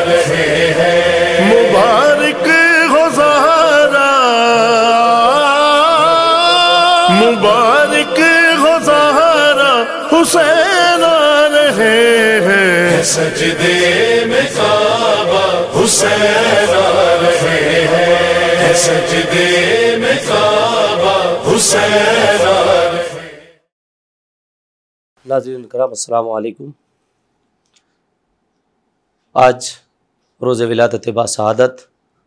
رہے ہیں مبارک ہو زہرا، مبارک ہو زہرا، حسین آ رہے ہیں سجدے میں کعبہ، حسین آ رہے ہیں سجدے میں کعبہ، حسین آ رہے ہیں۔ ناظرین کرام السلام علیکم۔ آج روز ولادت باسعادت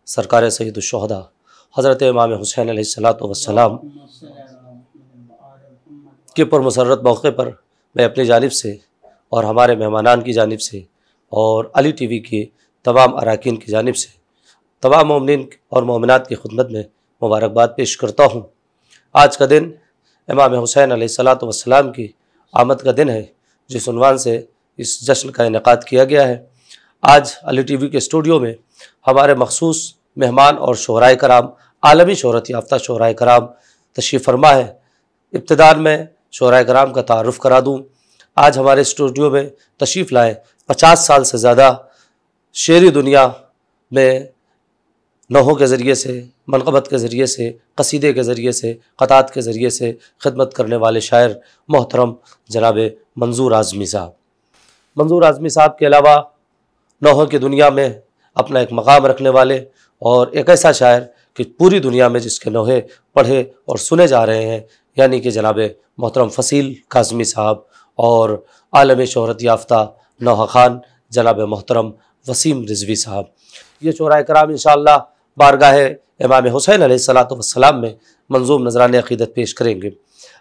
سرکار سید الشہداء حضرت امام حسین علیہ السلام کے پرمسرت موقع پر میں اپنی جانب سے اور ہمارے مہمانان کی جانب سے اور علی ٹی وی کے تمام اراکین کی جانب سے تمام مومنین اور مومنات کی خدمت میں مبارکباد پیش کرتا ہوں۔ آج کا دن امام حسین علیہ السلام کی آمد کا دن ہے، جس عنوان سے اس جشن کا انعقاد کیا گیا ہے۔ آج علی ٹی وی کے اسٹوڈیو میں ہمارے مخصوص مہمان اور شہرائے کرام، عالمی شہرت یافتہ شہرائے کرام تشریف فرما ہے۔ ابتداء میں شہرائے کرام کا تعارف کرا دوں۔ آج ہمارے اسٹوڈیو میں تشریف لائے 50 سال سے زیادہ شعری دنیا میں نوحوں کے ذریعے سے، منقبت کے ذریعے سے، قصیدے کے ذریعے سے، قطعات کے ذریعے سے خدمت کرنے والے شاعر محترم جناب منظور اعظمی صاحب۔ منظور اعظمی صاحب کے علاوہ نوحوں کی دنیا میں اپنا ایک مقام رکھنے والے اور ایک ایسا شاعر کہ پوری دنیا میں جس کے نوحے پڑھے اور سنے جا رہے ہیں، یعنی کہ جناب محترم فصیل کاظمی صاحب، اور عالمی شہرت یافتہ نوحہ خان جناب محترم وسیم رضوی صاحب۔ یہ شہرائے کرام انشاءاللہ بارگاہ امام حسین علیہ السلام میں منظوم نذران عقیدت پیش کریں گے۔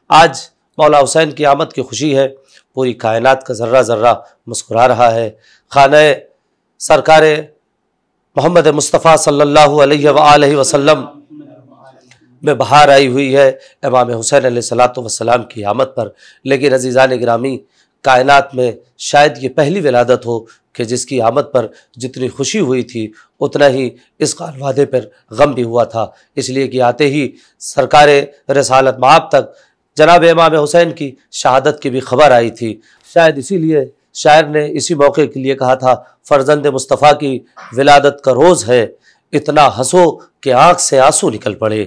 آج مولا حسین کی آمد کی خوشی ہے، پوری کائنات کا ذرہ ذرہ مسکرا رہا ہے۔ خانہ سرکار محمد مصطفیٰ صلی اللہ علیہ وآلہ وسلم میں بہار آئی ہوئی ہے امام حسین علیہ السلام کی آمد پر۔ لیکن عزیزان گرامی، کائنات میں شاید یہ پہلی ولادت ہو کہ جس کی آمد پر جتنی خوشی ہوئی تھی اتنا ہی اس قال وعدے پر غم بھی ہوا تھا، اس لیے کہ آتے ہی سرکار رسالت مآب تک جناب امام حسین کی شہادت کی بھی خبر آئی تھی۔ شاید اسی لیے شاعر نے اسی موقع کے لیے کہا تھا، فرزند مصطفیٰ کی ولادت کا روز ہے، اتنا ہنسو کہ آنکھ سے آنسو نکل پڑے۔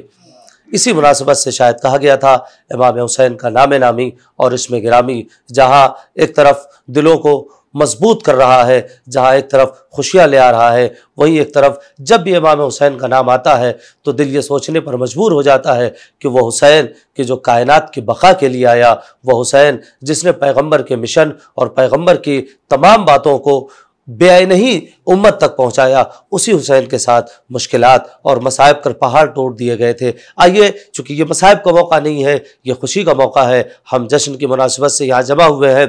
اسی مناسبت سے شاید کہا گیا تھا امام حسین کا نام نامی اور اسم گرامی جہاں ایک طرف دلوں کو مضبوط کر رہا ہے، جہاں ایک طرف خوشیاں لے آ رہا ہے، وہیں ایک طرف جب بھی امام حسین کا نام آتا ہے تو دل یہ سوچنے پر مجبور ہو جاتا ہے کہ وہ حسین کہ جو کائنات کی بقا کے لیے آیا، وہ حسین جس نے پیغمبر کے مشن اور پیغمبر کی تمام باتوں کو بے نہیں امت تک پہنچایا، اسی حسین کے ساتھ مشکلات اور مصائب کر پہاڑ توڑ دیے گئے تھے۔ آئیے، چونکہ یہ مصائب کا موقع نہیں ہے، یہ خوشی کا موقع ہے، ہم جشن کی مناسبت سے یہاں جمع ہوئے ہیں۔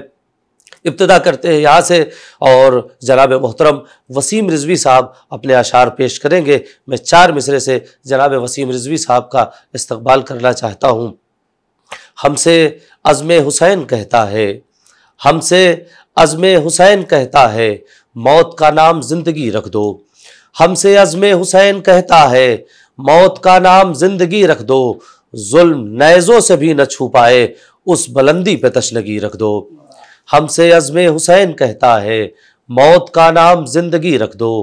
ابتدا کرتے ہیں یہاں سے، اور جناب محترم وسیم رضوی صاحب اپنے اشعار پیش کریں گے۔ میں 4 مصرے سے جناب وسیم رضوی صاحب کا استقبال کرنا چاہتا ہوں۔ ہم سے عزم حسین کہتا ہے، ہم سے عزم حسین کہتا ہے، موت کا نام زندگی رکھ دو۔ ہم سے عزم حسین کہتا ہے، موت کا نام زندگی رکھ دو، ظلم نیزوں سے بھی نہ چھو پائے، اس بلندی پہ تشنگی رکھ دو۔ ہم سے عزم حسین کہتا ہے، موت کا نام زندگی رکھ دو،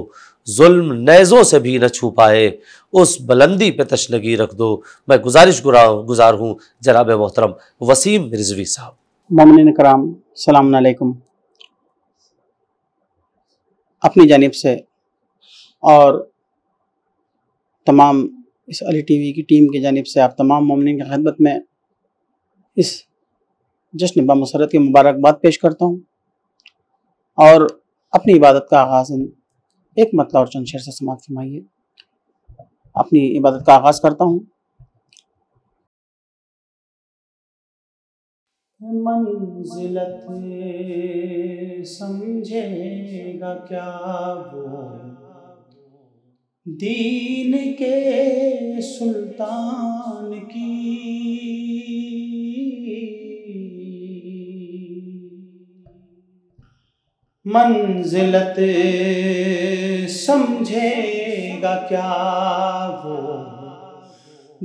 ظلم نیزوں سے بھی نہ چھو پائے، اس بلندی پہ تشنگی رکھ دو۔ میں گزار ہوں جناب محترم وسیم رضوی صاحب۔ مومنین کرام السلام علیکم۔ اپنی جانب سے اور تمام اس علی ٹی وی کی ٹیم کی جانب سے آپ تمام مومنین کی خدمت میں اس جشن بامسرت کی مبارکباد پیش کرتا ہوں، اور اپنی عبادت کا آغاز ایک مطلع اور چند شعر سے سماعت فرمائیے۔ اپنی عبادت کا آغاز کرتا ہوں۔ منزلت سمجھے گا کیا وہ دین کے سلطان کی، منزلت سمجھے گا کیا وہ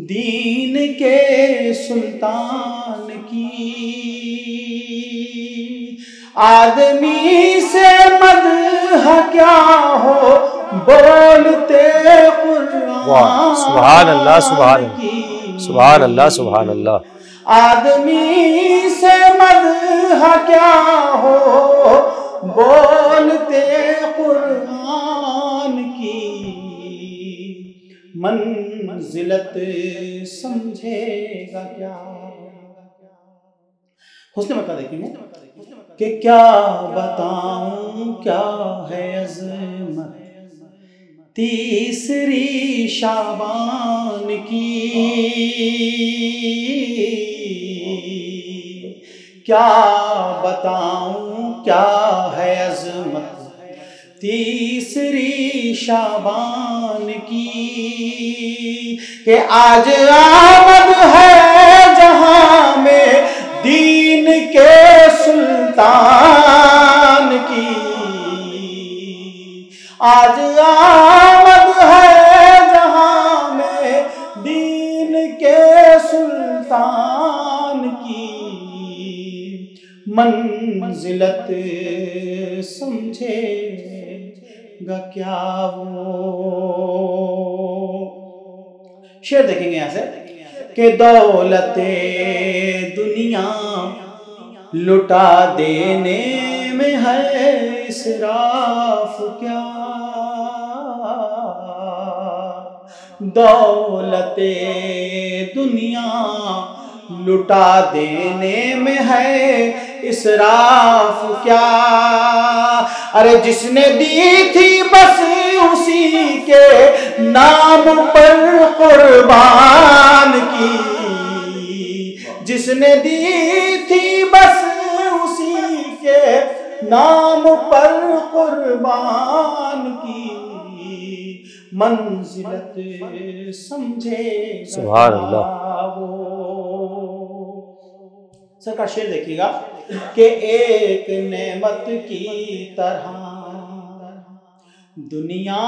دین کے سلطان کی، آدمی سے مدح کیا ہو بولتے قرآن سبحان اللہ، سبحان کی، اللہ، سبحان اللہ، سبحان اللہ۔ آدمی سے مدح کیا ہو بولتے قرآن کی، منزلت سمجھے گا کیا؟ حسن مکہ دیکھیں گے کہ کیا بتاؤں کیا ہے عظمت تیسری شعبان کی، کیا بتاؤں کیا ہے عظمت تیسری شعبان کی، کہ آج آمد ہے جہاں میں دین کے سلطان کی، آج آمد ہے جہاں میں دین کے سلطان کی، منزلت سمجھے گا کیا وہ؟ شعر دیکھیں گے یہاں سے کہ دولت دنیا لٹا دینے میں ہے اسراف کیا، دولت دنیا لٹا دینے میں ہے اسراف کیا، ارے جس نے دی تھی بس اسی کے نام پر قربان کی، جس نے دی تھی بس اسی کے نام پر قربان کی، منزلت سمجھے سبحان اللہ۔ سرکار شعر دیکھیے گا کہ ایک نعمت کی طرح دنیا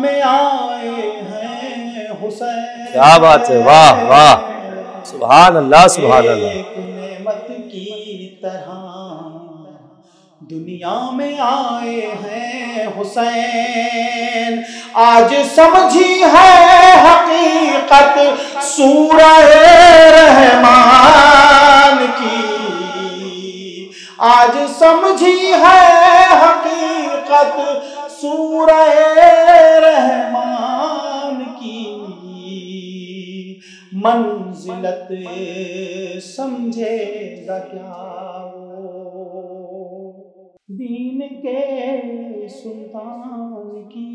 میں آئے ہیں حسین، کیا بات ہے، واہ واہ، سبحان اللہ، سبحان اللہ۔ ایک نعمت کی طرح دنیا میں آئے ہیں حسین، آج سمجھی ہے حقیقت سورہ رحمان کی، آج سمجھی ہے حقیقت سورہ رحمان کی، منزلت سمجھے گا کیا وہ دین کے سلطان کی؟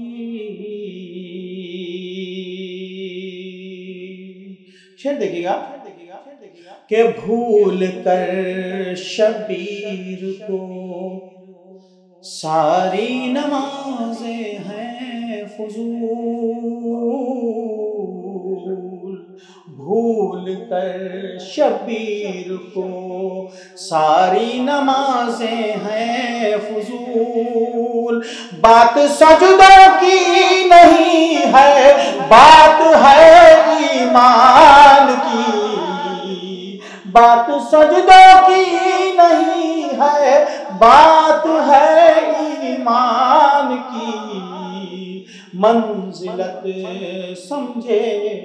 شعر دیکھیے گا کہ بھول کر شبیر کو ساری نمازیں ہیں فضول، بھول کر شبیر کو ساری نمازیں ہیں فضول، بات سجدوں کی نہیں ہے بات ہے ایمان کی، بات سجدوں کی نہیں ہے بات ہے ایمان کی، منزلت سمجھے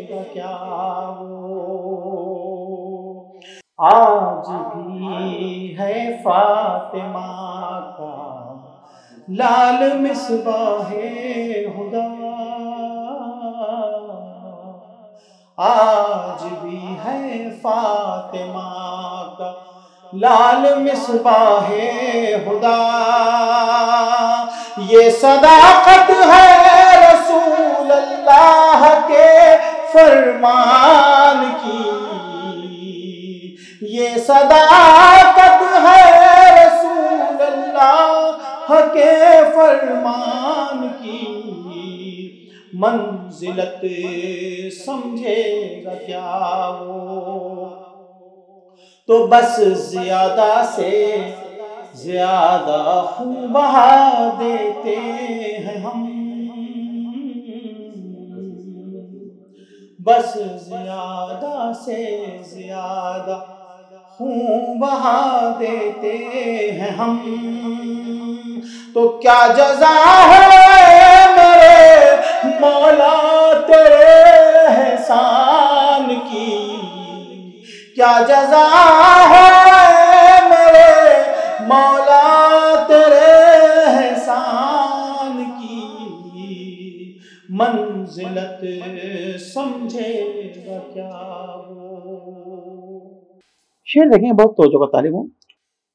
گا کیا وہ؟ آج بھی ہے فاطمہ کا لال مصباح ہدا، آج بھی ہے فاطمہ کا لال مصباح ہدا، یہ صداقت ہے رسول اللہ کے فرمان کی، یہ صداقت ہے رسول اللہ کے فرمان کی، منزلت سمجھے گا کیا وہ؟ تو بس زیادہ سے زیادہ خون بہا دیتے ہیں ہم، بس زیادہ سے زیادہ خون بہا دیتے ہیں ہم، تو کیا جزا ہے میرے مولا تیرے احسان کی، کیا جزا ہے میرے مولا تیرے احسان کی، منزلت سمجھے گا کیا وہ۔ شعر دیکھیں بہت توجہ کا طالب ہوں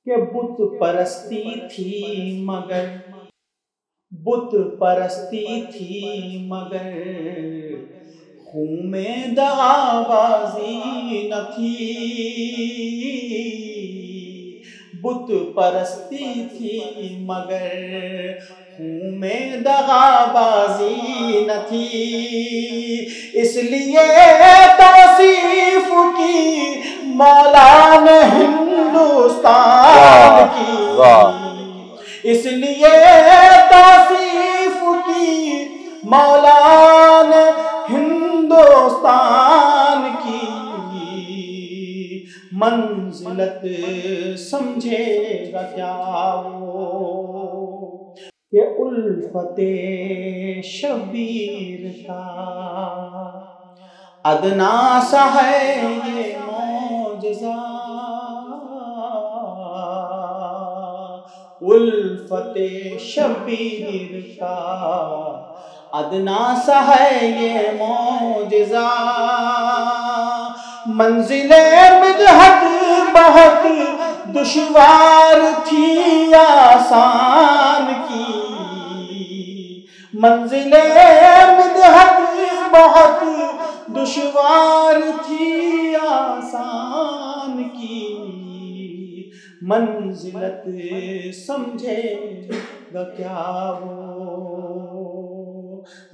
کہ بت پرستی تھی مگر، بت پرستی تھی مگر خون میں دغابازی نہ تھی، بت پرستی تھی مگر خون میں دغابازی نہ تھی، اس لیے توصیف کی مولا نے ہندوستان کی، اس لیے توصیف کی مولا نے ہندوستان کی، منزلت سمجھے گا کیا وہ، کہ الفت شبیر کا ادنا سا ہے یہ معجزہ، الفت شبیر کا ادنا سا ہے یہ معجزہ، منزل مدحت بہت دشوار تھی آسان کی، منزل مدحت بہت دشوار تھی آسان کی، منزلت سمجھے گا کیا وہ۔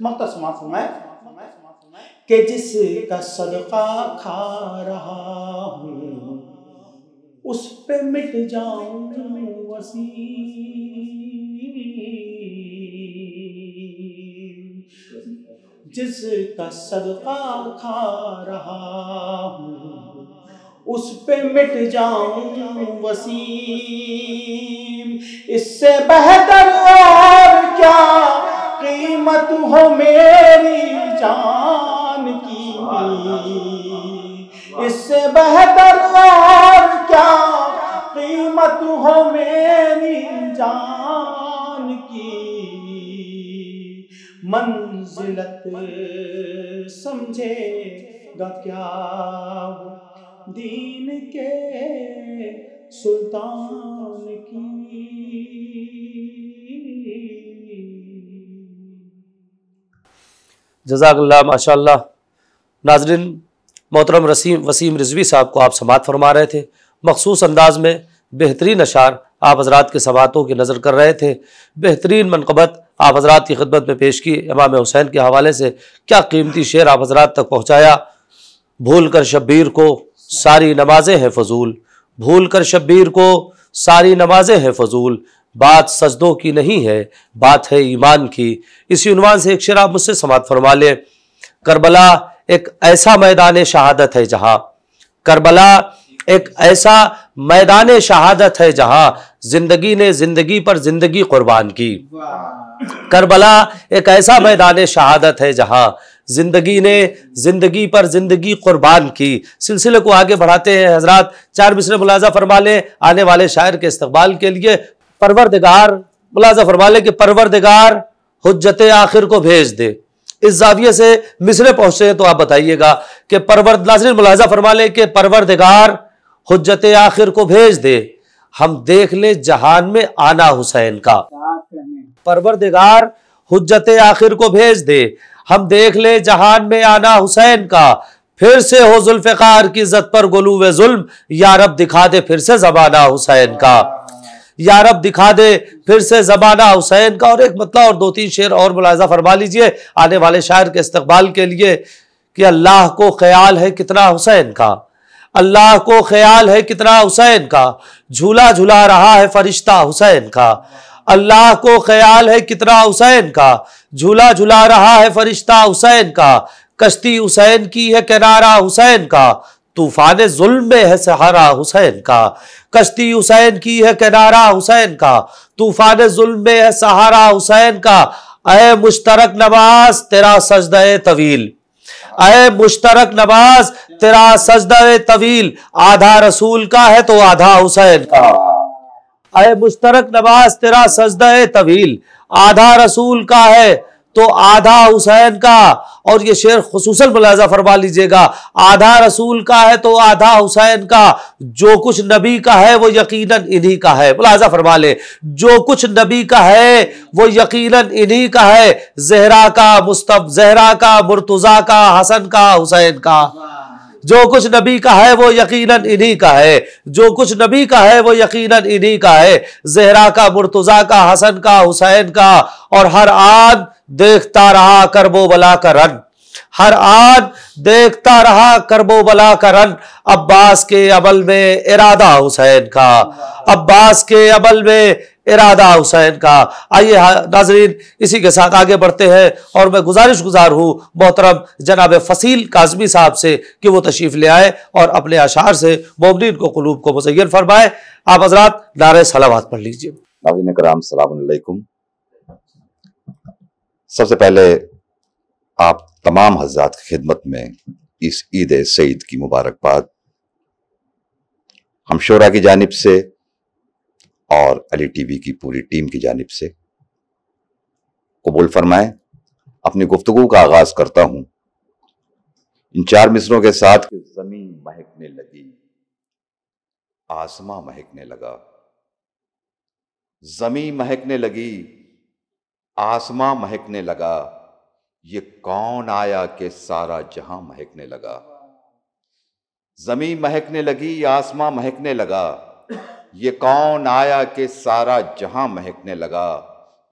مختصر فرمائے کہ جس کا صدقہ کھا رہا ہوں اس پہ مٹ جاؤں وسیم، جس کا صدقہ کھا رہا ہوں اس پہ مٹ جاؤں وسیم، اس سے بہتر اور کیا قیمت ہو میری جان کی، اس سے بہتر اور کیا قیمت ہو میری جان کی، منزلت سمجھے گا کیا وہ دین کے سلطان کی۔ جزاک اللہ، ماشاء اللہ۔ ناظرین، محترم وسیم رضوی صاحب کو آپ سماعت فرما رہے تھے، مخصوص انداز میں بہترین اشعار آپ حضرات کے سماعتوں کی نظر کر رہے تھے، بہترین منقبت آپ حضرات کی خدمت میں پیش کی، امام حسین کے حوالے سے کیا قیمتی شعر آپ حضرات تک پہنچایا۔ بھول کر شبیر کو ساری نمازیں ہیں فضول، بھول کر شبیر کو ساری نمازیں ہیں فضول، بات سجدوں کی نہیں ہے بات ہے ایمان کی۔ اسی عنوان سے ایک شعر آپ مجھ سے سماعت فرما لیں۔ کربلا ایک ایسا میدان شہادت ہے جہاں، کربلا ایک ایسا میدان شہادت ہے جہاں زندگی نے زندگی پر زندگی قربان کی، کربلا ایک ایسا میدان شہادت ہے جہاں زندگی نے زندگی پر زندگی قربان کی۔ سلسلے کو آگے بڑھاتے ہیں حضرات، 4 مصرع ملاحظہ فرما لیں آنے والے شاعر کے استقبال کے لیے۔ پروردگار، ملاحظہ فرما لیں کہ پروردگار حجت آخر کو بھیج دے۔ اس زاویے سے مصرع پہنچے ہیں تو آپ بتائیے گا کہ ناظرین ملاحظہ فرما لیں کہ پروردگار حجت آخر کو بھیج دے، ہم دیکھ لیں جہان میں آنا حسین کا۔ پروردگار حجت آخر کو بھیج دے، ہم دیکھ لیں جہان میں آنا حسین کا، پھر سے ہو ذوالفقار کی عزت پر غلو ظلم، یا رب دکھا دے پھر سے زمانہ حسین کا، یا رب دکھا دے پھر سے زمانہ حسین کا۔ اور ایک مطلع اور 2-3 شعر اور ملاحظہ فرما لیجئے آنے والے شاعر کے استقبال کے لیے کہ اللہ کو خیال ہے کتنا حسین کا، اللہ کو خیال ہے کتنا حسین کا، جھولا جھلا رہا ہے فرشتہ حسین کا، اللہ کو خیال ہے کتنا حسین کا، جھولا جھلا رہا ہے فرشتہ حسین کا، کشتی حسین کی ہے کنارہ حسین کا، طوفان ظلم میں ہے سہارا حسین کا، کشتی حسین کی ہے کنارہ حسین کا، طوفان ظلم میں ہے سہارا حسین کا، اے مشترک نماز تیرا سجدہ طویل، اے مشترک نماز تیرا سجدہ طویل، آدھا رسول کا ہے تو آدھا حسین کا، اے مشترک نماز تیرا سجدہ طویل، آدھا رسول کا ہے تو آدھا حسین کا۔ اور یہ شعر خصوصاً ملاحظہ فرما لیجئے گا، آدھا رسول کا ہے تو آدھا حسین کا، جو کچھ نبی کا ہے وہ یقیناً انہی کا ہے۔ ملاحظہ فرما لے، جو کچھ نبی کا ہے وہ یقیناً انہی کا ہے، زہرا کا مصطفی، زہرا کا مرتضیٰ کا حسن کا حسین کا، جو کچھ نبی کا ہے وہ یقیناً انہی کا ہے، جو کچھ نبی کا ہے وہ یقیناً انہی کا ہے، زہرا کا مرتضیٰ کا حسن کا حسین کا۔ اور ہر آن دیکھتا رہا کرب و بلا کا رن، ہر آن دیکھتا رہا کرب و بلا کا رن، عباس کے عمل میں ارادہ حسین کا، عباس کے عمل میں ارادہ حسین کا۔ آئیے ناظرین اسی کے ساتھ آگے بڑھتے ہیں، اور میں گزارش گزار ہوں محترم جناب فصیل کاظمی صاحب سے کہ وہ تشریف لے آئے اور اپنے اشعار سے مومنین کو قلوب کو مزین فرمائے۔ آپ حضرات نعرہ صلوات پڑھ لیجیے۔ ناظرین کرام السلام علیکم۔ سب سے پہلے آپ تمام حضرات کی خدمت میں اس عید سعید کی مبارکباد ہم شورا کی جانب سے اور علی ٹی وی کی پوری ٹیم کی جانب سے قبول فرمائیں۔ اپنی گفتگو کا آغاز کرتا ہوں ان 4 مصروں کے ساتھ کہ زمین مہکنے لگی، آسماں مہکنے لگا، زمین مہکنے لگی، آسماں مہکنے لگا، یہ کون آیا کہ سارا جہاں مہکنے لگا۔ زمین مہکنے لگی، آسماں مہکنے لگا، یہ کون آیا کہ سارا جہاں مہکنے لگا۔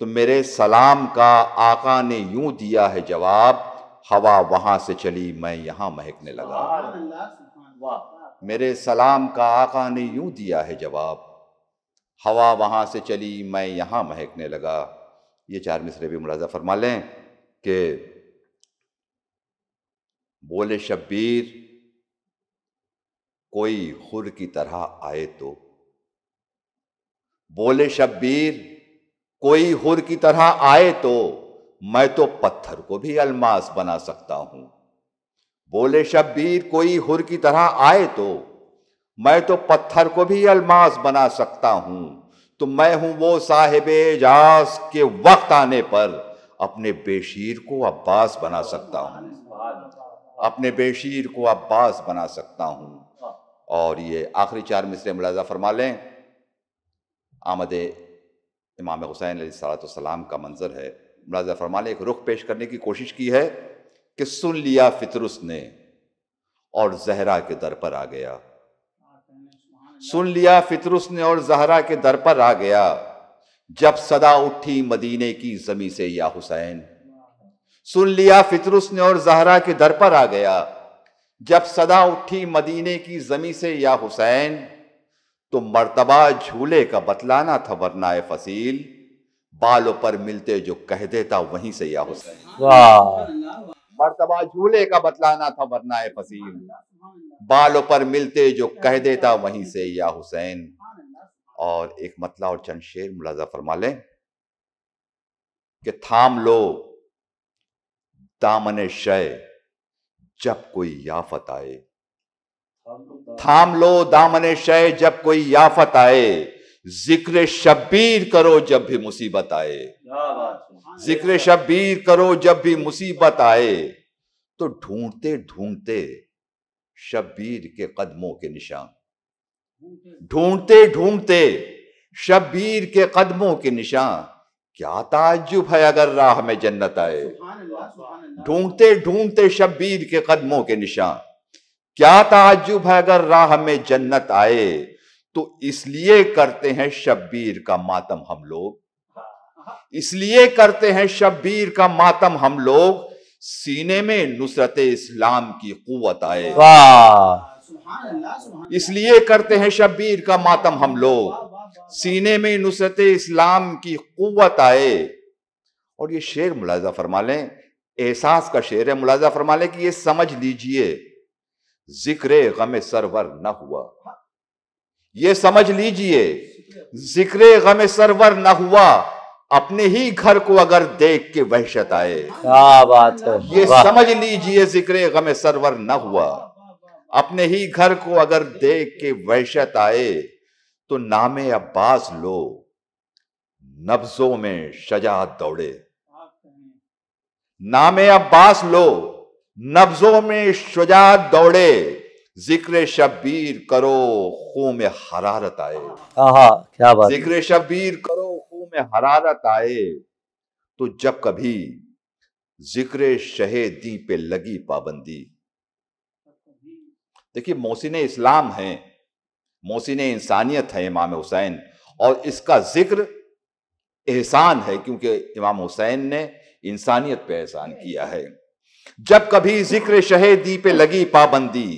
تو میرے سلام کا آقا نے یوں دیا ہے جواب، ہوا وہاں سے چلی میں یہاں مہکنے لگا۔ میرے سلام کا آقا نے یوں دیا ہے جواب، ہوا وہاں سے چلی میں یہاں مہکنے لگا۔ یہ 4 مصرے بھی ملاحظہ فرما لیں کہ بولے شبیر کوئی خر کی طرح آئے تو، بولے شبیر کوئی خر کی طرح آئے تو، میں تو پتھر کو بھی الماس بنا سکتا ہوں۔ بولے شبیر کوئی خر کی طرح آئے تو، میں تو پتھر کو بھی الماس بنا سکتا ہوں۔ تو میں ہوں وہ صاحب اعجاز کے وقت آنے پر اپنے بے شیر کو عباس بنا سکتا ہوں، اپنے بے شیر کو عباس بنا سکتا ہوں۔ اور یہ آخری 4 مصرے ملاحظہ فرما لیں، آمد امام حسین علیہ السلام کا منظر ہے۔ ملاحظہ فرما لیں، ایک رخ پیش کرنے کی کوشش کی ہے کہ سن لیا فطرس نے اور زہرا کے در پر آ گیا، سن لیا فطرس نے اور زہرا کے در پر آ گیا، جب صدا اٹھی مدینے کی زمیں سے یا حسین۔ سن لیا فطرس نے اور زہرا کے در پر آ گیا، جب صدا اٹھی مدینے کی زمیں سے یا حسین۔ تو مرتبہ جھولے کا بتلانا تھا ورنہ فصیل، بالوں پر ملتے جو کہہ دیتا وہیں سے یا حسین۔ مرتبہ جھولے کا بتلانا تھا ورنہ فصیل، بالوں پر ملتے جو کہہ دیتا وہیں سے یا حسین۔ اور ایک مطلع اور چند شعر ملاحظہ فرما لیں کہ تھام لو دامن شے جب کوئی یافت آئے، تھام لو دامن شے جب کوئی یافت آئے، ذکر شبیر کرو جب بھی مصیبت آئے، ذکر شبیر کرو جب بھی مصیبت آئے۔ تو ڈھونڈتے ڈھونڈتے شبیر کے قدموں کے نشان، ڈھونڈتے ڈھونڈتے شبیر کے قدموں کے نشان، کیا تعجب ہے اگر راہ میں جنت آئے۔ ڈھونڈتے ڈھونڈتے شبیر کے قدموں کے نشان، کیا تعجب ہے اگر راہ میں جنت آئے۔ تو اس لیے کرتے ہیں شبیر کا ماتم ہم لوگ، اس لیے کرتے ہیں شبیر کا ماتم ہم لوگ، سینے میں نصرت اسلام کی قوت آئے۔ اس لیے کرتے ہیں شبیر کا ماتم ہم لوگ، سینے میں نصرت اسلام کی قوت آئے۔ اور یہ شعر ملاحظہ فرما لیں، احساس کا شعر ہے، ملاحظہ فرما لیں کہ یہ سمجھ لیجئے ذکر غم سرور نہ ہوا. یہ سمجھ لیجئے ذکر غم سرور نہ ہوا، اپنے ہی گھر کو اگر دیکھ کے وحشت آئے. کیا بات ہے، یہ سمجھ لیجئے ذکر غم سرور نہ ہوا، اپنے ہی گھر کو اگر دیکھ کے وحشت آئے. تو نام عباس لو، نبضوں میں شجاعت دوڑے. نام عباس لو، نبضوں میں شجاعت دوڑے. ذکر شبیر کرو، خون میں حرارت آئے. کیا بات، ذکر شبیر کرو، خون میں حرارت آئے. تو جب کبھی ذکر شہیدی پہ لگی پابندی. دیکھیے محسن اسلام ہیں، محسن انسانیت ہے امام حسین، اور اس کا ذکر احسان ہے کیونکہ امام حسین نے انسانیت پہ احسان کیا ہے. جب کبھی ذکر شہیدی پہ لگی پابندی،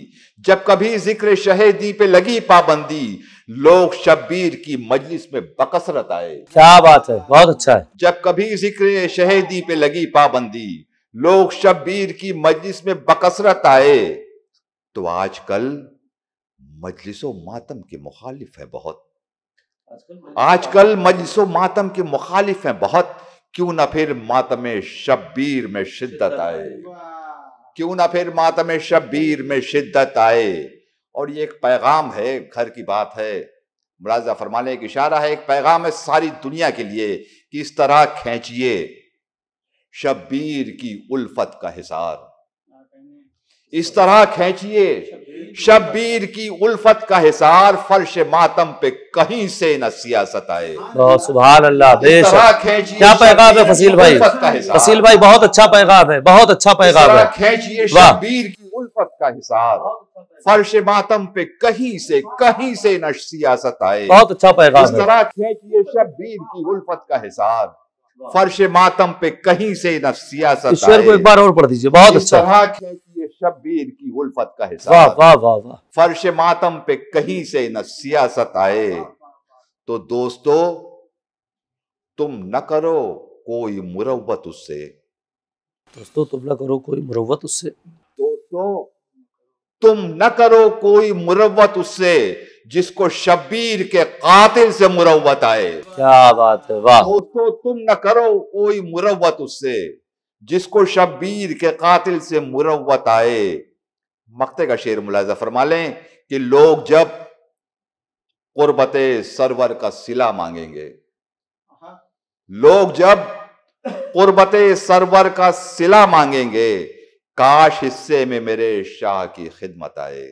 جب کبھی ذکر شہیدی پہ لگی پابندی، لوگ شبیر کی مجلس میں بکثرت آئے. کیا بات ہے، بہت اچھا ہے. جب کبھی ذکر شہیدی پہ لگی پابندی، لوگ شبیر کی مجلس میں بکثرت آئے. تو آج کل مجلس و ماتم کے مخالف ہیں بہت. آج کل مجلس و ماتم کے مخالف ہیں بہت. کیوں نہ پھر ماتم شبیر میں شدت آئے، کیوں نہ پھر ماتم شبیر میں شدت آئے. اور یہ ایک پیغام ہے، گھر کی بات ہے، ملاحظہ فرما لیں، ایک اشارہ ہے، ایک پیغام ہے ساری دنیا کے لیے کہ اس طرح کھینچیے شبیر کی الفت کا حصار. اس طرح کھینچیے شبیر کی الفت کا حصار، فرش ماتم پہ کہیں سے نہ سیاست آئے. سبحان اللہ، بے شک. کیا پیغام ہے فصیل بھائی، فصیل بھائی بہت اچھا پیغام ہے، بہت اچھا پیغام ہے. کھینچیے شبیر کی الفت کا حصار، فرش ماتم پہ کہیں سے نہ سیاست آئے. بہت اچھا پیغام ہے. اس طرح کھینچیے شبیر کی الفت کا حصار، فرش ماتم پہ کہیں سے نہ سیاست آئے. اس شعر کو ایک بار اور پڑھ دیجئے، بہت اس اچھا. طرح کھینچیے شبیر کی الفت کا واہ حصار، واہ واہ واہ. فرش ماتم پہ کہیں سے نہ سیاست آئے. تو دوستو تم نہ کرو کوئی مروت اس سے، دوستو تم نہ کرو کوئی مروت اس سے، دوستو تم نہ کرو کوئی مروت اس سے، جس کو شبیر کے قاتل سے مروت آئے. کیا بات ہے، واہ. دوستو تم نہ کرو کوئی مروت اس سے، جس کو شبیر کے قاتل سے مروت آئے. مقطع کا شعر ملاحظہ فرما لیں کہ لوگ جب قربت سرور کا صلہ مانگیں گے، لوگ جب قربت سرور کا صلہ مانگیں گے، کاش حصے میں میرے شاہ کی خدمت آئے،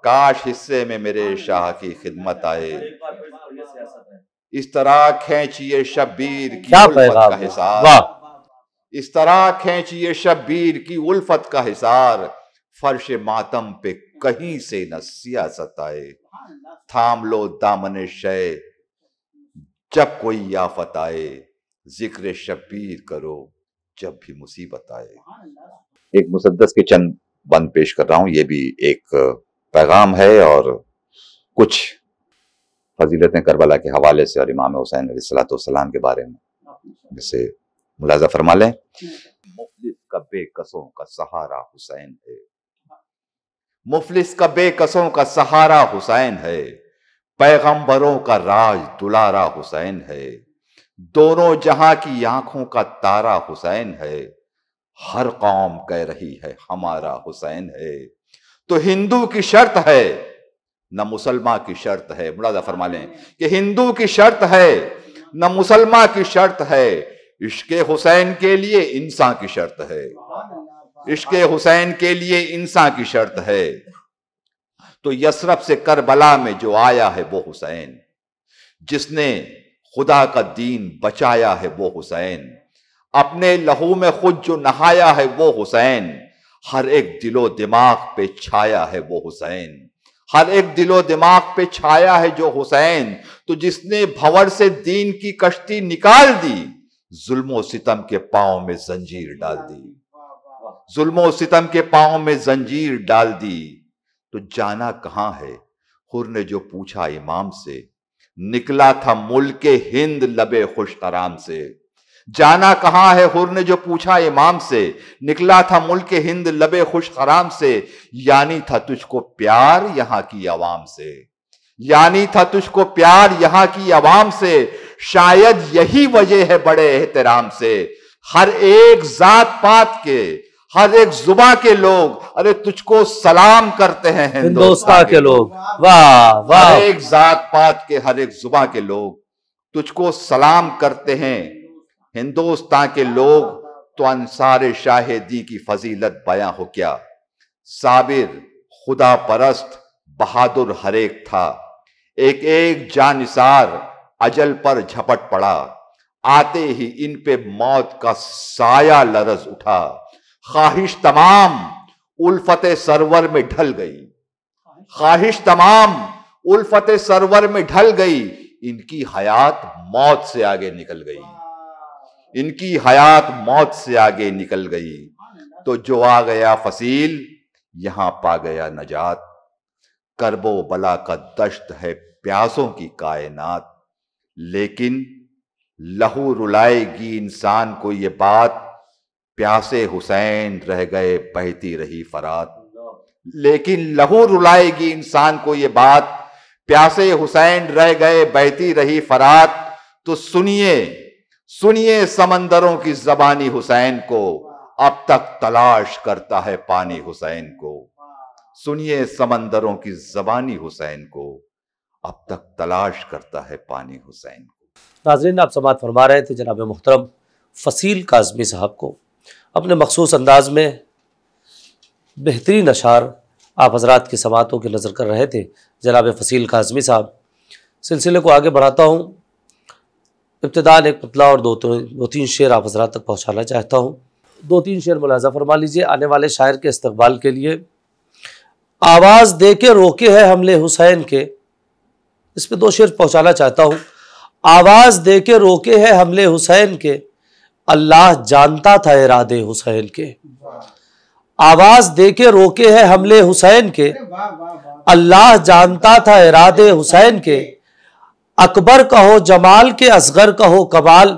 کاش حصے میں میرے شاہ کی خدمت آئے. اس طرح کھینچیے شبیر کی الفت کا حصار، اس طرح کھینچیے شبیر کی الفت کا حصار، فرش ماتم پہ کہیں سے نہ سیاست آئے. تھام لو دامن شے جب کوئی آفت آئے، ذکر شبیر کرو جب بھی مصیبت آئے. ایک مسدس کے چند بند پیش کر رہا ہوں، یہ بھی ایک پیغام ہے اور کچھ فضیلتیں کربلا کے حوالے سے اور امام حسین علیہ السلام کے بارے میں، جسے ملاحظہ فرما لیں. مفلس کا بے کسوں کا سہارا حسین ہے، مفلس کا بے کسوں کا سہارا حسین ہے، پیغمبروں کا راج دلارا حسین ہے، دونوں جہاں کی آنکھوں کا تارا حسین ہے، ہر قوم کہہ رہی ہے ہمارا حسین ہے. تو ہندو کی شرط ہے نہ مسلمان کی شرط ہے. ملاحظہ فرما لیں کہ ہندو کی شرط ہے نہ مسلمان کی شرط ہے، عشق حسین کے لیے انسان کی شرط ہے، عشق حسین کے لیے انسان کی شرط ہے. تو یثرب سے کربلا میں جو آیا ہے وہ حسین، جس نے خدا کا دین بچایا ہے وہ حسین، اپنے لہو میں خود جو نہایا ہے وہ حسین، ہر ایک دل و دماغ پہ چھایا ہے وہ حسین، ہر ایک دل و دماغ پہ چھایا ہے جو حسین. تو جس نے بھور سے دین کی کشتی نکال دی، ظلم و ستم کے پاؤں میں زنجیر ڈال دی، ظلم و ستم کے پاؤں میں زنجیر ڈال دی. تو جانا کہاں ہے حر نے جو پوچھا امام سے، نکلا تھا ملک ہند لبے خوش خرام سے، جانا کہاں ہے حر نے جو پوچھا امام سے، نکلا تھا ملک ہند لبے خوش خرام سے، یعنی تھا تجھ کو پیار یہاں کی عوام سے، یعنی تھا تجھ کو پیار یہاں کی عوام سے، شاید یہی وجہ ہے بڑے احترام سے، ہر ایک ذات پات کے، ہر ایک زباں کے لوگ ارے تجھ کو سلام کرتے ہیں ہندوستان کے لوگ، واہ واہ، ہر ایک ذات پات کے، ہر ایک زباں کے لوگ تجھ کو سلام کرتے ہیں ہندوستان کے لوگ، تو انصار شاہ دی کی فضیلت بیاں ہو کیا، صابر خدا پرست بہادر ہر ایک تھا، ایک ایک جانثار اجل پر جھپٹ پڑا، آتے ہی ان پہ موت کا سایہ لرز اٹھا، خواہش تمام الفت سرور میں ڈھل گئی، خواہش تمام الفت سرور میں ڈھل گئی، ان کی حیات موت سے آگے نکل گئی، ان کی حیات موت سے آگے نکل گئی، تو جو آ گیا فصیل یہاں پا گیا نجات، کرب و بلا کا دشت ہے پیاسوں کی کائنات، لیکن لہو رلائے گی انسان کو یہ بات، پیاسے حسین رہ گئے بہتی رہی فرات، لیکن لہو رلائے گی انسان کو یہ بات، پیاسے حسین رہ گئے بہتی رہی فرات، تو سنیے سنیے سمندروں کی زبانی حسین کو، اب تک تلاش کرتا ہے پانی حسین کو، سنیے سمندروں کی زبانی حسین کو، اب تک تلاش کرتا ہے پانی حسین کو۔ ناظرین، آپ سماعت فرما رہے تھے جناب محترم فصیل کاظمی صاحب کو، اپنے مخصوص انداز میں بہترین اشعار آپ حضرات کی سماعتوں کی نظر کر رہے تھے جناب فصیل کاظمی صاحب۔ سلسلے کو آگے بڑھاتا ہوں، ابتداءً ایک پتلا اور دو تین شعر آپ حضرات تک پہنچانا چاہتا ہوں، 2-3 شعر ملاحظہ فرما لیجئے آنے والے شاعر کے استقبال کے لیے۔ آواز دے کے روکے ہے حملے حسین کے، اس پہ 2 شعر پہنچانا چاہتا ہوں۔ آواز دے کے روکے ہے حملے حسین کے، اللہ جانتا تھا ارادے حسین کے، آواز دے کے روکے ہے حملے حسین کے، اللہ جانتا تھا ارادے حسین کے، اکبر کہو جمال کے اصغر کہو کمال،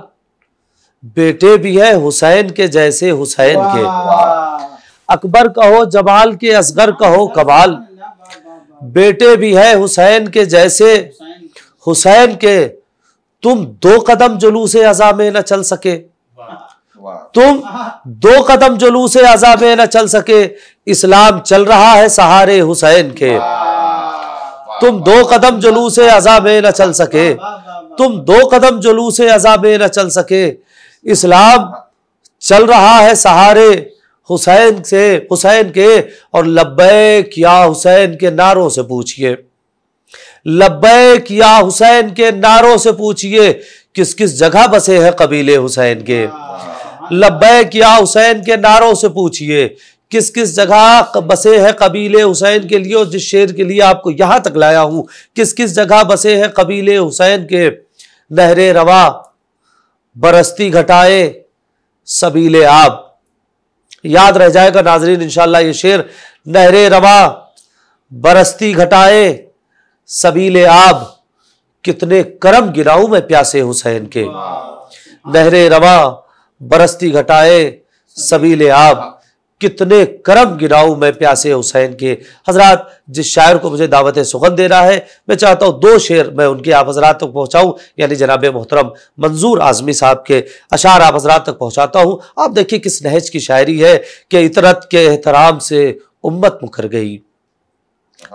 بیٹے بھی ہے حسین کے جیسے حسین کے، اکبر کہو جمال کے اصغر کہو کمال، بیٹے بھی ہے حسین کے جیسے حسین کے، تم 2 قدم جلوس ازا میں نہ چل سکے، تم 2 قدم جلوس ازا میں نہ چل سکے، اسلام چل رہا ہے سہارے حسین کے، تم 2 قدم جلوس ازا میں نہ چل سکے، تم 2 قدم جلوس ازا میں نہ چل سکے، اسلام چل رہا ہے سہارے حسین کے، اور لبیک یا حسین کے نعروں سے پوچھئے، لبیک یا حسین کے نعروں سے پوچھئے، کس کس جگہ بسے ہیں قبیلے حسین کے، لبیک یا حسین کے نعروں سے پوچھئے، کس کس جگہ بسے ہیں قبیلے حسین کے لیے، اور جس شعر کے لیے آپ کو یہاں تک لایا ہوں، کس کس جگہ بسے ہیں قبیلے حسین کے، نہر روا برستی گھٹائے سبیل آب، یاد رہ جائے گا ناظرین انشاءاللہ یہ شعر، نہر روا برستی گھٹائے سبیل آب، کتنے کرم گراؤں میں پیاسے حسین کے، نہر روا برستی گھٹائے سبیل آب، کتنے کرم گراؤں میں پیاسے حسین کے۔ حضرات، جس شاعر کو مجھے دعوت سخن دینا ہے، میں چاہتا ہوں 2 شعر میں ان کے آپ حضرات تک پہنچاؤں، یعنی جناب محترم منظور اعظمی صاحب کے اشعار آپ حضرات تک پہنچاتا ہوں۔ آپ دیکھیں کس نہج کی شاعری ہے کہ عطرت کے احترام سے امت مکر گئی،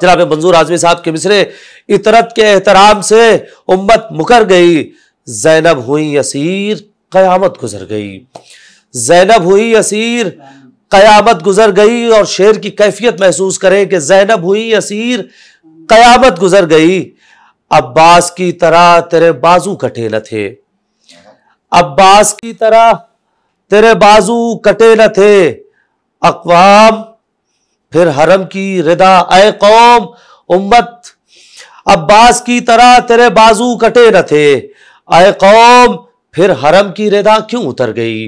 جناب منظور اعظمی صاحب کے مصرے، عطرت کے احترام سے امت مکر گئی، زینب ہوئی اسیر قیامت گزر گئی، زینب ہوئی اسیر قیامت گزر گئی، اور شعر کی کیفیت محسوس کریں کہ زینب ہوئی اسیر قیامت گزر گئی، عباس کی طرح تیرے بازو کٹے نہ تھے، عباس کی طرح تیرے بازو کٹے نہ تھے، اقوام پھر حرم کی ردا، اے قوم امت، عباس کی طرح تیرے بازو کٹے نہ تھے، اے قوم پھر حرم کی ردا کیوں اتر گئی،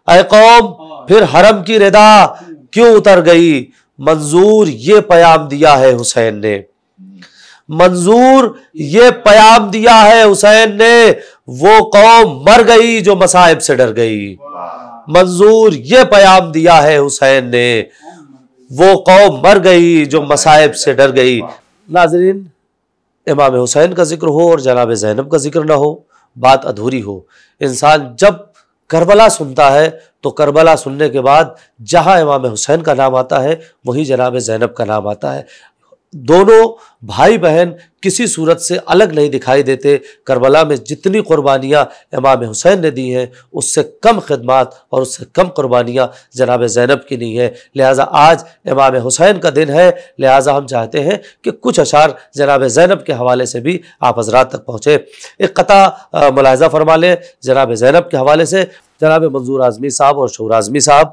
اے قوم پھر حرم کی ردا کیوں اتر گئی، منظور یہ پیام دیا ہے حسین نے، منظور یہ پیام دیا ہے حسین نے، وہ قوم مر گئی جو مصائب سے ڈر گئی. منظور یہ پیام دیا ہے حسین نے، وہ قوم مر گئی جو مصائب سے ڈر گئی. ناظرین، امام حسین کا ذکر ہو اور جناب زینب کا ذکر نہ ہو، بات ادھوری ہو. انسان جب کربلا سنتا ہے تو کربلا سننے کے بعد جہاں امام حسین کا نام آتا ہے وہی جناب زینب کا نام آتا ہے. دونوں بھائی بہن کسی صورت سے الگ نہیں دکھائی دیتے. کربلا میں جتنی قربانیاں امام حسین نے دی ہیں اس سے کم خدمات اور اس سے کم قربانیاں جناب زینب کی نہیں ہے. لہٰذا آج امام حسین کا دن ہے، لہٰذا ہم چاہتے ہیں کہ کچھ اشعار جناب زینب کے حوالے سے بھی آپ حضرات تک پہنچے. ایک قطع ملاحظہ فرما لیں جناب زینب کے حوالے سے. جناب منظور اعظمی صاحب اور شعور اعظمی صاحب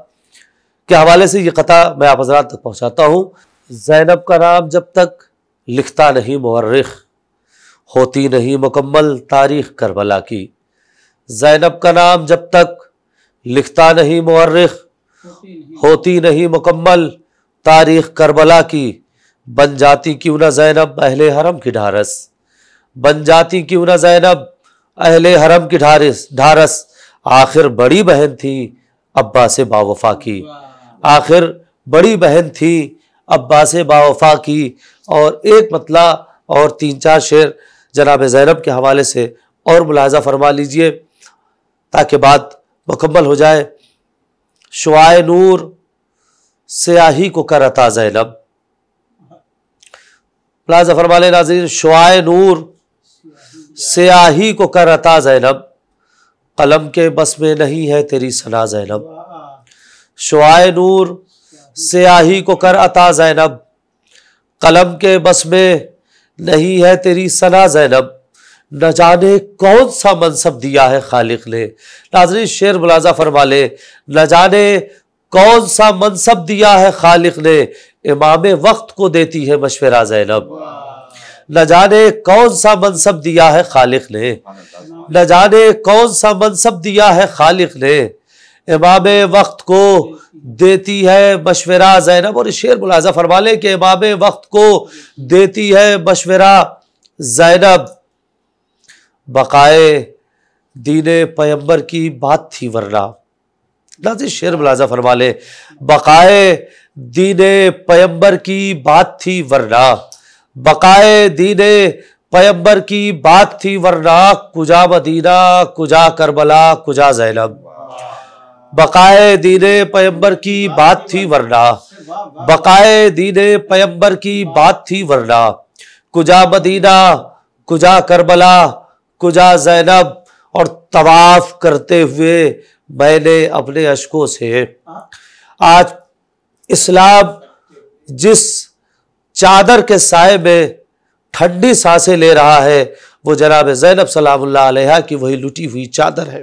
کے حوالے سے یہ قطع میں آپ حضرات تک پہنچاتا ہوں. زینب کا نام جب تک لکھتا نہیں مورخ، ہوتی نہیں مکمل تاریخ کربلا کی. زینب کا نام جب تک لکھتا نہیں مورخ، ہوتی نہیں مکمل تاریخ کربلا کی. بن جاتی کیوں نہ زینب اہل حرم کی ڈھارس، بن جاتی کیوں نہ زینب اہل حرم کی ڈھارس. آخر بڑی بہن تھی عباس باوفا کی، آخر بڑی بہن تھی عباس باوفا کی. اور ایک مطلع اور 3-4 شعر جناب زینب کے حوالے سے اور ملاحظہ فرما لیجئے تاکہ بات مکمل ہو جائے. شعاع نور سیاہی کو کر عطا زینب، ملاحظہ فرما لیں ناظرین، شعاع نور سیاہی کو کر عطا زینب، قلم کے بس میں نہیں ہے تیری ثنا زینب. شعاع نور سیاہی کو کر عطا زینب، قلم کے بس میں نہیں ہے تیری ثنا زینب. نہ جانے کون سا منصب دیا ہے خالق نے. ناظرین شعر ملاحظہ فرما لے، نہ جانے کون سا منصب دیا ہے خالق نے، امام وقت کو دیتی ہے مشورہ زینب. نہ جانے کون سا منصب دیا ہے خالق نے، نہ جانے کون سا منصب دیا ہے خالق نے، امام وقت کو دیتی ہے مشورہ زینب. اور شعر ملاحظہ فرما لیں کہ امام وقت کو دیتی ہے مشورہ زینب. بقائے دین پیمبر کی بات تھی ورنہ، ناظرین شعر ملاحظہ فرما لیں، بقائے دین پیمبر کی بات تھی ورنہ، بقائے دین پیمبر کی بات تھی ورنہ، کجا مدینہ کجا کربلا کجا زینب. بقائے دین پیمبر کی بات تھی ورنہ، بقائے دین پیمبر کی بات تھی ورنہ، کجا مدینہ کجا کربلا کجا زینب. اور طواف کرتے ہوئے میں نے اپنے اشکوں سے، آج اسلام جس چادر کے سائے میں ٹھنڈی سانسیں لے رہا ہے وہ جناب زینب سلام اللہ علیہا کی وہی لٹی ہوئی چادر ہے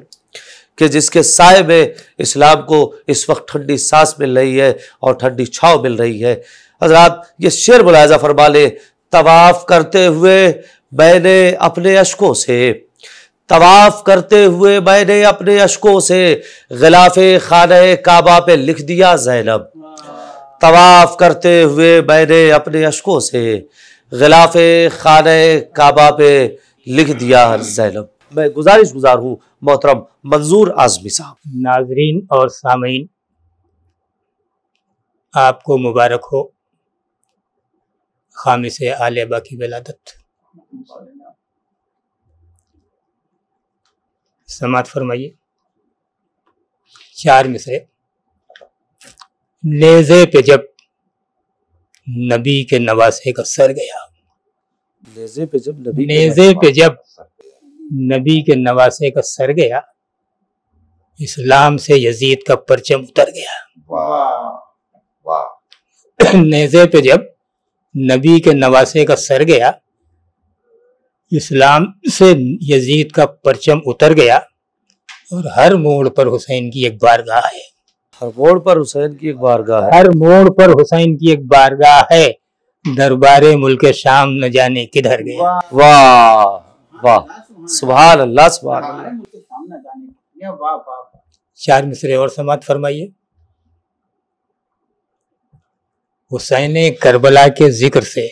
کہ جس کے سائے میں اسلام کو اس وقت ٹھنڈی سانس مل رہی ہے اور ٹھنڈی چھاؤں مل رہی ہے. حضرات یہ شعر ملاحظہ فرما لے، طواف کرتے ہوئے میں نے اپنے اشکوں سے، طواف کرتے ہوئے میں نے اپنے اشکوں سے غلاف خانہ کعبہ پہ لکھ دیا زینب. طواف کرتے ہوئے میں نے اپنے اشکوں سے غلاف خانہ کعبہ پہ لکھ دیا زینب. میں گزارش گزار ہوں محترم منظور اعظمی صاحب. ناظرین اور سامعین، آپ کو مبارک ہو خامس آل ابا کی ولادت. سماعت فرمائیے 4 مصرے. نیزے پہ جب نبی کے نواسے کا سر گیا، نیزے پہ جب نبی نیزے پہ جب نبی کے نواسے کا سر گیا، اسلام سے یزید کا پرچم اتر گیا. نیزے پہ جب نبی کے نواسے کا سر گیا، اسلام سے یزید کا پرچم اتر گیا. اور ہر موڑ پر حسین کی ایک بارگاہ ہے، ہر موڑ پر حسین کی ایک بارگاہ ہے، ہر موڑ پر حسین کی ایک بارگاہ ہے. دربار ملک شام نہ جانے کدھر گیا. واہ واہ، سبحان اللہ سبحان اللہ. 4 مصرے اور سماعت فرمائیے. حسین کربلا کے ذکر سے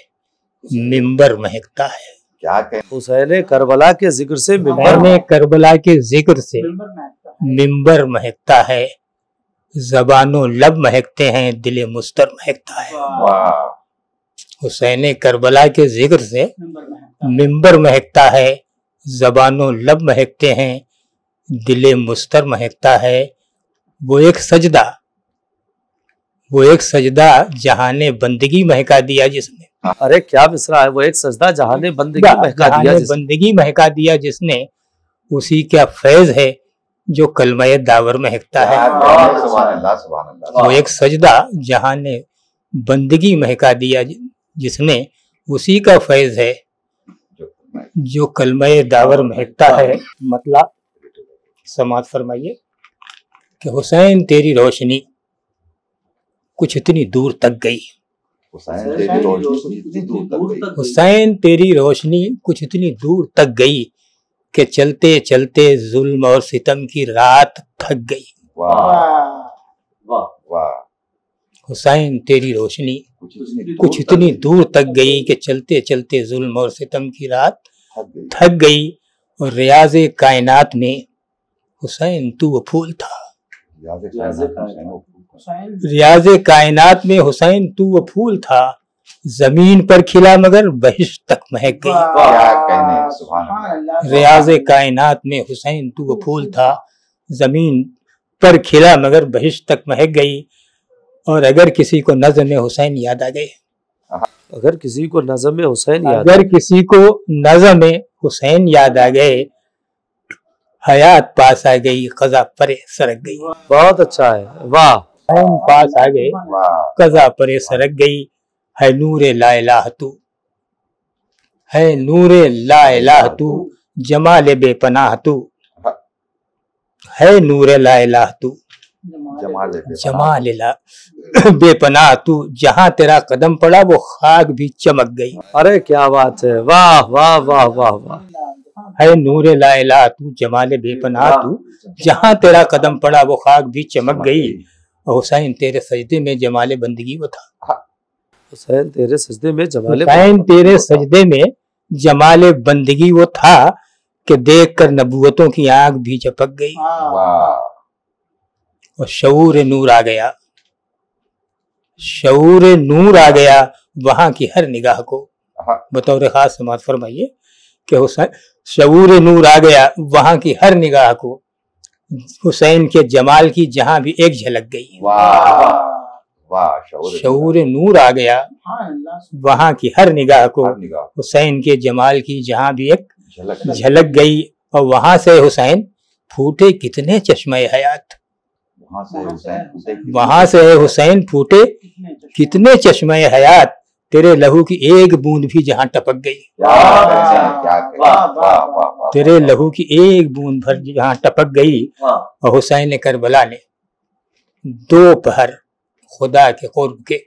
منبر مہکتا ہے، کیا کہیں حسین کربلا کے ذکر سے ممبر حسین کربلا کے ذکر سے ممبر مہکتا ہے، زبان و لب مہکتے ہیں، دل مستر مہکتا ہے۔ واہ حسین کربلا کے ذکر سے ممبر مہکتا ہے، زبان و لب مہکتے ہیں، دل مستر مہکتا ہے۔ وہ ایک سجدہ جہان بندگی مہکا دیا جس نے، ارے کیا مصرع ہے، وہ ایک سجدہ جہاں نے بندگی مہکا دیا جہان جس بندگی مہکا دیا جس نے، اسی کا فیض ہے جو کلمہ داور مہکتا ہے۔ سبحان اللہ سبحان اللہ۔ وہ ایک سجدہ جہان بندگی مہکا دیا جس نے، اسی کا فیض ہے جو کلمہ داور مہکتا ہے۔ مطلب سماعت فرمائیے کہ حسین تیری روشنی کچھ اتنی دور تک گئی، حسین تیری روشنی اتنی دور تک گئی، حسین تیری روشنی کچھ اتنی دور تک گئی کہ چلتے چلتے ظلم اور ستم کی رات تھک گئی۔ واہ واہ، حسین تیری روشنی کچھ اتنی دور تک گئی کہ چلتے چلتے ظلم اور ستم کی رات تھک گئی۔ اور ریاض کائنات میں حسین تو وہ پھول تھا، ریاض کائنات میں حسین تو وہ پھول تھا، زمین پر کھلا مگر بہشت تک مہک گئی۔ کیا کہنے، سبحان اللہ۔ ریاض کائنات میں حسین تو وہ پھول تھا، زمین پر کھلا مگر بہشت تک مہک گئی۔ اور اگر کسی کو نظم حسین یاد آ گئے، اگر کسی کو نظم حسین یاد اگر کسی کو نظم حسین یاد آ گئے، حیات پاس آ گئی، قضا پرے سرک گئی۔ بہت اچھا ہے، واہ حسین پاس آ گئے، واہ قضا پرے سرک گئی۔ ہے نور لا الہ تو، ہے نور لا الہ تو، جمال بے پناہ تو، ہے نور لا الہ تو، جمال لا بے پناہ تو، جہاں تیرا قدم پڑا وہ خاک بھی چمک گئی۔ ارے کیا بات ہے، واہ واہ واہ واہ واہ، ہے نور لا الہ تو، جمال بے پناہ تو، جہاں تیرا قدم پڑا وہ خاک بھی چمک گئی۔ اور حسین تیرے سجدے میں جمال بندگی وہ تھا، حسین تیرے سجدے میں جمال حسین تیرے سجدے میں جمال بندگی وہ تھا کہ دیکھ کر نبوتوں کی آنکھ بھی چپک گئی۔ واہ اور شعور نور آ گیا، شعور نور آ گیا وہاں کی ہر نگاہ کو۔ بطور خاص سماعت فرمائیے کہ حسین شعور نور آ گیا وہاں کی ہر نگاہ کو، حسین کے جمال کی جہاں بھی ایک جھلک گئی۔ واہ واہ، شعور نور آ گیا وہاں کی ہر نگاہ کو، حسین کے جمال کی جہاں بھی ایک جھلک گئی۔ اور وہاں سے حسین پھوٹے کتنے چشمہ حیات، وہاں سے حسین پھوٹے کتنے چشمہ حیات، تیرے لہو کی ایک بوند بھی جہاں ٹپک گئی، تیرے لہو کی ایک بوند بھر جہاں ٹپک گئی۔ اور حسین کربلا نے دو پہر خدا کے قرب کے،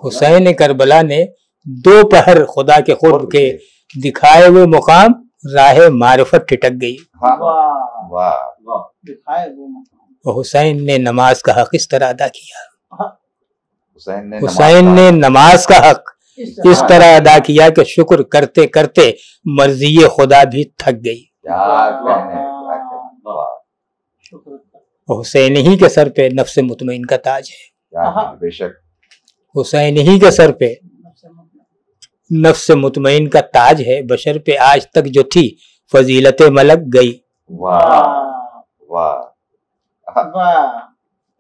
حسین کربلا نے دو پہر خدا کے قرب کے دکھائے وہ مقام، راہ معرفت ٹھٹک گئی۔ اور حسین نے نماز کا حق اس طرح ادا کیا، حسین نے نماز کا حق اس طرح ادا کیا کہ شکر کرتے کرتے مرضی خدا بھی تھک گئی۔ حسین ہی کے سر پہ نفس مطمئن کا تاج ہے، بے شک حسین ہی کے سر پہ نفس مطمئن کا تاج ہے، بشر پہ آج تک جو تھی فضیلت ملک گئی۔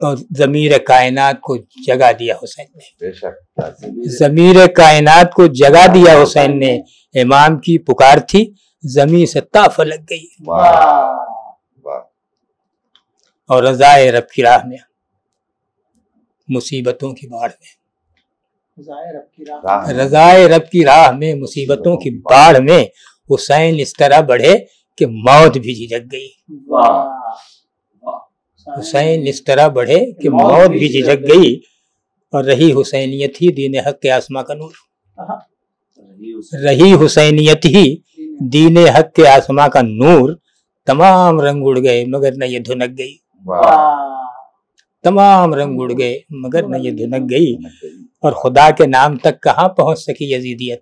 اور ضمیر کائنات کو جگا دیا حسین نے، ضمیر کائنات کو جگا دیا حسین نے، امام کی پکار تھی زمین سے تا فلک گئی۔ اور رضائے رب کی راہ میں مصیبتوں کی باڑھ میں، رضائے رب کی راہ میں مصیبتوں کی باڑھ میں حسین اس طرح بڑھے کہ موت بھی جھجک گئی، حسین اس طرح بڑھے کہ موت بھی جھجک گئی۔ اور رہی حسینیت ہی دین حق کے آسماں کا نور، رہی حسینیت ہی دین حق کے آسماں کا نور، تمام رنگ اڑ گئے مگر نہ یہ دھنک گئی، تمام رنگ اڑ گئے مگر نہ یہ دھنک گئی۔ اور خدا کے نام تک کہاں پہنچ سکی یزیدیت،